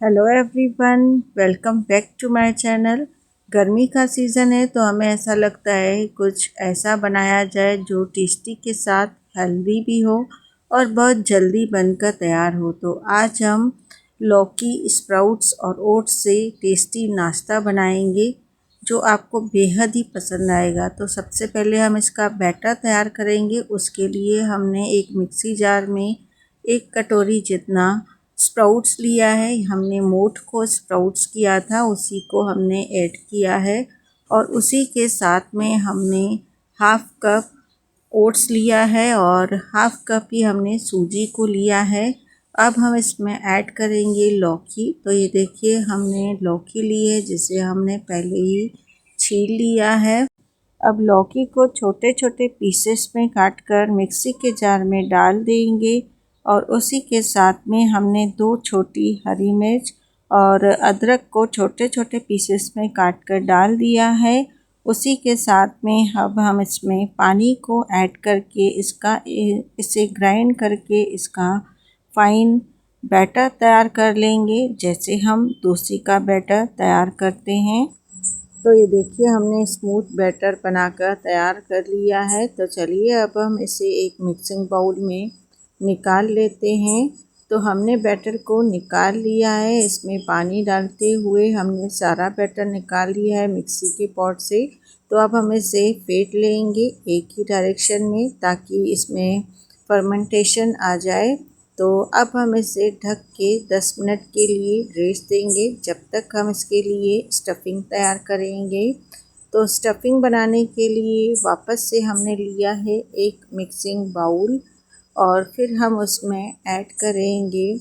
Hello everyone, welcome back to my channel. गर्मी का season है तो हमें ऐसा लगता है कुछ ऐसा बनाया जाए जो टेस्टी के साथ हेल्दी भी हो और बहुत जल्दी बनकर तैयार हो। तो आज हम लौकी, स्प्राउट्स और ओट्स से टेस्टी नाश्ता बनाएंगे जो आपको बेहद ही पसंद आएगा। तो सबसे पहले हम इसका बैटर तैयार करेंगे। उसके लिए हमने एक मिक्सी जार में 1 कटोरी जितना स्प्राउट्स लिया है। हमने मोठ को स्प्राउट्स किया था, उसी को हमने ऐड किया है और उसी के साथ में हमने हाफ कप ओट्स लिया है और हाफ कप ही हमने सूजी को लिया है। अब हम इसमें ऐड करेंगे लौकी। तो ये देखिए हमने लौकी ली है जिसे हमने पहले ही छील लिया है। अब लौकी को छोटे छोटे पीसेस में काटकर मिक्सी के जार में डाल देंगे और उसी के साथ में हमने 2 छोटी हरी मिर्च और अदरक को छोटे छोटे पीसेस में काट कर डाल दिया है। उसी के साथ में अब हम इसमें पानी को ऐड करके इसे ग्राइंड करके इसका फाइन बैटर तैयार कर लेंगे, जैसे हम डोसे का बैटर तैयार करते हैं। तो ये देखिए हमने स्मूथ बैटर बनाकर तैयार कर लिया है। तो चलिए अब हम इसे एक मिक्सिंग बाउल में निकाल लेते हैं। तो हमने बैटर को निकाल लिया है। इसमें पानी डालते हुए हमने सारा बैटर निकाल लिया है मिक्सी के पॉट से। तो अब हम इसे फेंट लेंगे एक ही डायरेक्शन में ताकि इसमें फर्मेंटेशन आ जाए। तो अब हम इसे ढक के 10 मिनट के लिए रेस्ट देंगे जब तक हम इसके लिए स्टफिंग तैयार करेंगे। तो स्टफिंग बनाने के लिए वापस से हमने लिया है एक मिक्सिंग बाउल और फिर हम उसमें ऐड करेंगे।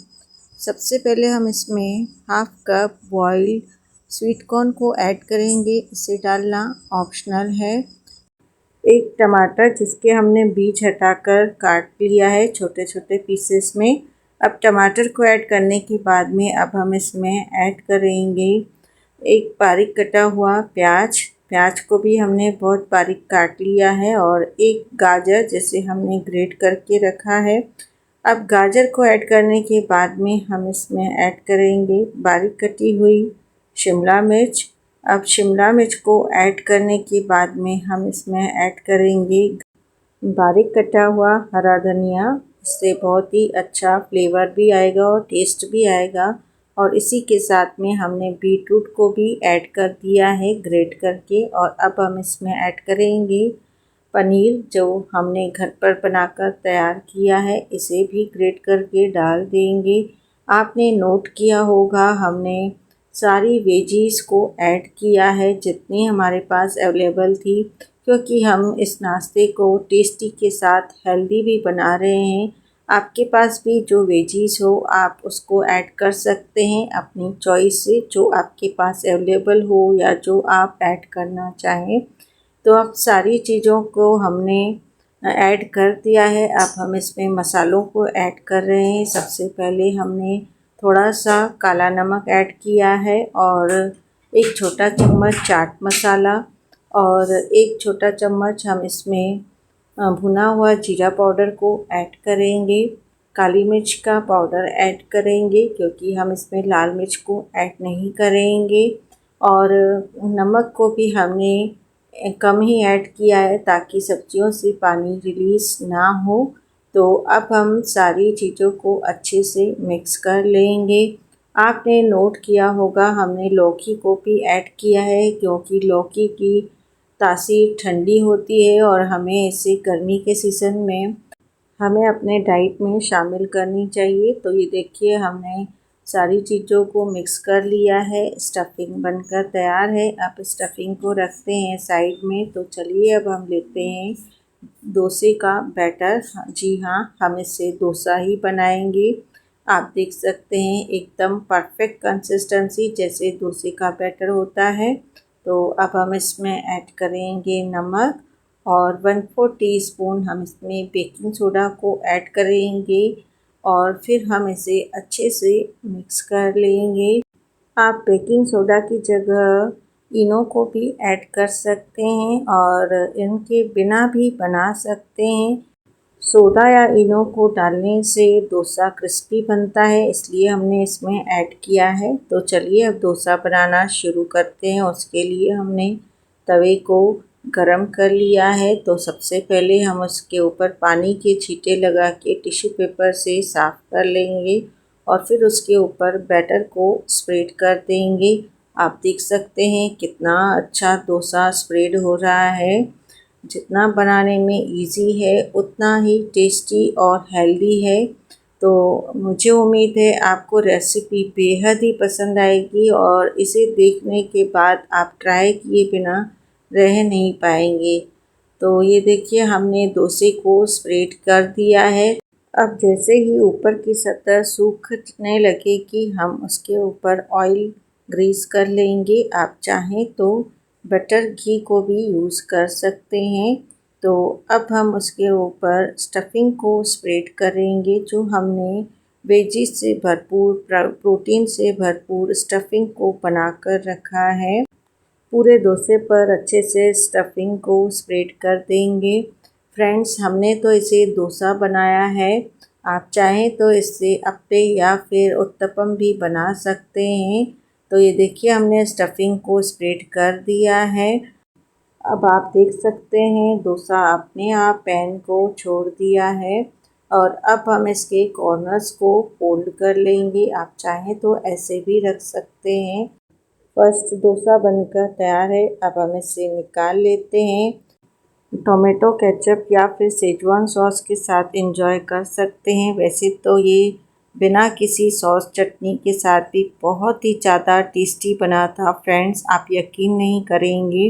सबसे पहले हम इसमें half cup boiled sweet corn को ऐड करेंगे। इसे डालना ऑप्शनल है। एक टमाटर जिसके हमने बीज हटाकर काट लिया है छोटे छोटे पीसेस में। अब टमाटर को ऐड करने के बाद में अब हम इसमें ऐड करेंगे एक बारीक कटा हुआ प्याज। प्याज को भी हमने बहुत बारीक काट लिया है और एक गाजर जिसे हमने ग्रेट करके रखा है। अब गाजर को ऐड करने के बाद में हम इसमें ऐड करेंगे बारीक कटी हुई शिमला मिर्च। अब शिमला मिर्च को ऐड करने के बाद में हम इसमें ऐड करेंगे बारीक कटा हुआ हरा धनिया। इससे बहुत ही अच्छा फ्लेवर भी आएगा और टेस्ट भी आएगा। और इसी के साथ में हमने बीटरूट को भी ऐड कर दिया है ग्रेट करके। और अब हम इसमें ऐड करेंगे पनीर जो हमने घर पर बनाकर तैयार किया है, इसे भी ग्रेट करके डाल देंगे। आपने नोट किया होगा हमने सारी वेजीज़ को ऐड किया है जितनी हमारे पास अवेलेबल थी, क्योंकि हम इस नाश्ते को टेस्टी के साथ हेल्दी भी बना रहे हैं। आपके पास भी जो वेजीज़ हो आप उसको ऐड कर सकते हैं अपनी चॉइस से, जो आपके पास अवेलेबल हो या जो आप ऐड करना चाहें। तो अब सारी चीज़ों को हमने ऐड कर दिया है। अब हम इसमें मसालों को ऐड कर रहे हैं। सबसे पहले हमने थोड़ा सा काला नमक ऐड किया है और एक छोटा चम्मच चाट मसाला और एक छोटा चम्मच हम इसमें भुना हुआ जीरा पाउडर को ऐड करेंगे। काली मिर्च का पाउडर ऐड करेंगे क्योंकि हम इसमें लाल मिर्च को ऐड नहीं करेंगे। और नमक को भी हमने कम ही ऐड किया है ताकि सब्जियों से पानी रिलीज़ ना हो। तो अब हम सारी चीज़ों को अच्छे से मिक्स कर लेंगे। आपने नोट किया होगा हमने लौकी को भी ऐड किया है क्योंकि लौकी की तासीर ठंडी होती है और हमें इसे गर्मी के सीज़न में हमें अपने डाइट में शामिल करनी चाहिए। तो ये देखिए हमने सारी चीज़ों को मिक्स कर लिया है। स्टफिंग बनकर तैयार है। अब स्टफिंग को रखते हैं साइड में। तो चलिए अब हम लेते हैं डोसे का बैटर। जी हाँ, हम इससे डोसा ही बनाएंगे। आप देख सकते हैं एकदम परफेक्ट कंसिस्टेंसी जैसे डोसे का बैटर होता है। तो अब हम इसमें ऐड करेंगे नमक और 1/4 टीस्पून हम इसमें बेकिंग सोडा को ऐड करेंगे और फिर हम इसे अच्छे से मिक्स कर लेंगे। आप बेकिंग सोडा की जगह इनो को भी ऐड कर सकते हैं और इनके बिना भी बना सकते हैं। सोडा या इनो को डालने से डोसा क्रिस्पी बनता है, इसलिए हमने इसमें ऐड किया है। तो चलिए अब डोसा बनाना शुरू करते हैं। उसके लिए हमने तवे को गरम कर लिया है। तो सबसे पहले हम उसके ऊपर पानी के छींटे लगा के टिश्यू पेपर से साफ़ कर लेंगे और फिर उसके ऊपर बैटर को स्प्रेड कर देंगे। आप देख सकते हैं कितना अच्छा डोसा स्प्रेड हो रहा है। जितना बनाने में इजी है उतना ही टेस्टी और हेल्दी है। तो मुझे उम्मीद है आपको रेसिपी बेहद ही पसंद आएगी और इसे देखने के बाद आप ट्राई किए बिना रह नहीं पाएंगे। तो ये देखिए हमने डोसे को स्प्रेड कर दिया है। अब जैसे ही ऊपर की सतह सूखने लगेगी हम उसके ऊपर ऑयल ग्रीस कर लेंगे। आप चाहें तो बटर घी को भी यूज़ कर सकते हैं। तो अब हम उसके ऊपर स्टफिंग को स्प्रेड करेंगे जो हमने वेजिस से भरपूर प्रोटीन से भरपूर स्टफिंग को बनाकर रखा है। पूरे डोसे पर अच्छे से स्टफिंग को स्प्रेड कर देंगे। फ्रेंड्स हमने तो इसे डोसा बनाया है, आप चाहें तो इससे अप्पे या फिर उत्तपम भी बना सकते हैं। तो ये देखिए हमने स्टफिंग को स्प्रेड कर दिया है। अब आप देख सकते हैं डोसा अपने आप पैन को छोड़ दिया है और अब हम इसके कॉर्नर्स को फोल्ड कर लेंगे। आप चाहें तो ऐसे भी रख सकते हैं। फर्स्ट डोसा बनकर तैयार है। अब हम इसे निकाल लेते हैं। टोमेटो केचप या फिर सेजवान सॉस के साथ एंजॉय कर सकते हैं। वैसे तो ये बिना किसी सॉस चटनी के साथ भी बहुत ही ज़्यादा टेस्टी बना था। फ्रेंड्स आप यकीन नहीं करेंगे,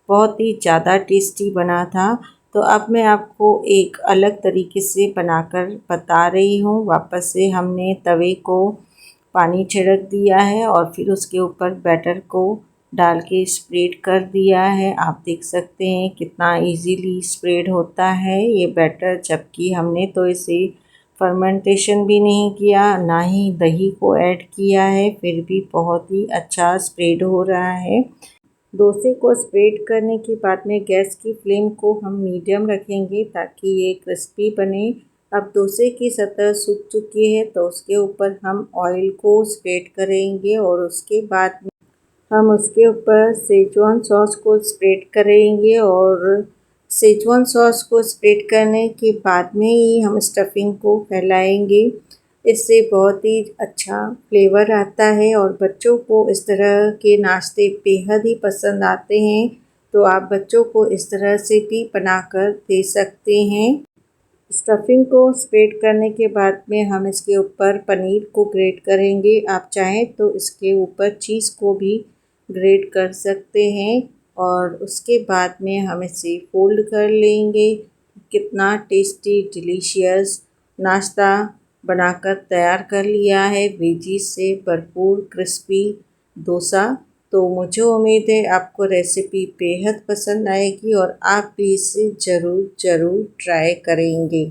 बहुत ही ज़्यादा टेस्टी बना था। तो अब मैं आपको एक अलग तरीके से बनाकर बता रही हूँ। वापस से हमने तवे को पानी छिड़क दिया है और फिर उसके ऊपर बैटर को डाल के स्प्रेड कर दिया है। आप देख सकते हैं कितना इजीली स्प्रेड होता है ये बैटर, जबकि हमने तो इसे फर्मेंटेशन भी नहीं किया, ना ही दही को ऐड किया है, फिर भी बहुत ही अच्छा स्प्रेड हो रहा है। डोसे को स्प्रेड करने के बाद में गैस की फ्लेम को हम मीडियम रखेंगे ताकि ये क्रिस्पी बने। अब डोसे की सतह सूख चुकी है तो उसके ऊपर हम ऑयल को स्प्रेड करेंगे और उसके बाद हम उसके ऊपर सेजवान सॉस को स्प्रेड करेंगे और सेजवान सॉस को स्प्रेड करने के बाद में ही हम स्टफिंग को फैलाएंगे। इससे बहुत ही अच्छा फ्लेवर आता है और बच्चों को इस तरह के नाश्ते बेहद ही पसंद आते हैं। तो आप बच्चों को इस तरह से भी बनाकर दे सकते हैं। स्टफिंग को स्प्रेड करने के बाद में हम इसके ऊपर पनीर को ग्रेट करेंगे। आप चाहें तो इसके ऊपर चीज़ को भी ग्रेट कर सकते हैं और उसके बाद में हम इसे फोल्ड कर लेंगे। कितना टेस्टी डिलीशियस नाश्ता बनाकर तैयार कर लिया है वेजीज से भरपूर क्रिस्पी डोसा। तो मुझे उम्मीद है आपको रेसिपी बेहद पसंद आएगी और आप भी इसे ज़रूर ट्राई करेंगे।